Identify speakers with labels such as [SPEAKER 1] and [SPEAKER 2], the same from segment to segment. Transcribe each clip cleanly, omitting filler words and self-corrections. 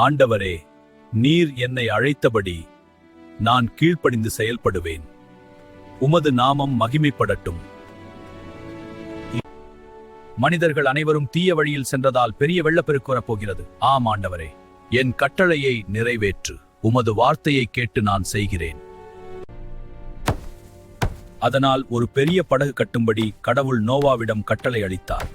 [SPEAKER 1] ஆண்டவரே, நீர் என்னை அழைத்தபடி நான் கீழ்ப்படிந்து செயல்படுவேன். உமது நாமம் மகிமைப்படட்டும். மனிதர்கள் அனைவரும் தீய வழியில் சென்றதால் பெரிய வெள்ளப்பெருக்கு வரப்போகிறது. ஆம் ஆண்டவரே, என் கட்டளையை நிறைவேற்று. உமது வார்த்தையை கேட்டு நான் செய்கிறேன். அதனால் ஒரு பெரிய படகு கட்டும்படி கடவுள் நோவாவிடம் கட்டளை அளித்தார்.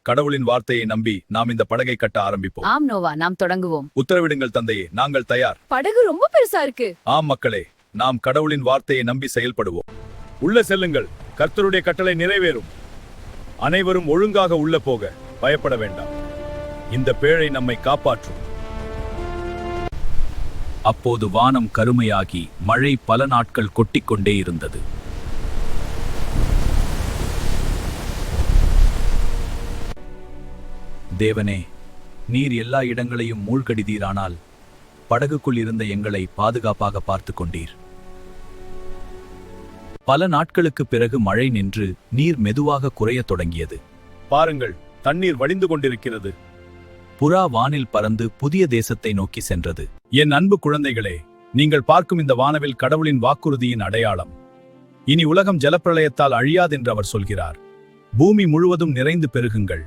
[SPEAKER 1] கடவுளின் வார்த்தையை நம்பி நாம் இந்த படகை கட்ட ஆரம்பிப்போம்.
[SPEAKER 2] ஆம் நோவா, நாம் தொடங்குவோம்.
[SPEAKER 1] உத்தரவிடுங்கள் தந்தையே, நாங்கள் தயார்.
[SPEAKER 2] படகு ரொம்ப பெருசா இருக்கு.
[SPEAKER 1] ஆம் மக்களே, நாம் கடவுளின் வார்த்தையை நம்பி செயல்படுவோம். உள்ள செல்லுங்கள், கர்த்தருடைய கட்டளை நிறைவேறும். அனைவரும் ஒழுங்காக உள்ள போக பயப்பட வேண்டாம். இந்த பேழை நம்மை காப்பாற்றும். அப்போது வானம் கருமையாகி மழை பல நாட்கள் கொட்டிக்கொண்டே இருந்தது. தேவனே, நீர் எல்லா இடங்களையும் மூழ்கடிதீரானால் படகுக்குள் இருந்த எங்களை பாதுகாப்பாக பார்த்து கொண்டீர். பல நாட்களுக்கு பிறகு மழை நின்று நீர் மெதுவாக குறையத் தொடங்கியது. பாருங்கள், தண்ணீர் வடிந்து கொண்டிருக்கிறது. புறா வானில் பறந்து புதிய தேசத்தை நோக்கி சென்றது. என் அன்பு குழந்தைகளே, நீங்கள் பார்க்கும் இந்த வானவில் கடவுளின் வாக்குறுதியின் அடையாளம். இனி உலகம் ஜலப்பிரளயத்தால் அழியாதென்று அவர் சொல்கிறார். பூமி முழுவதும் நிறைந்து பெருகுங்கள்.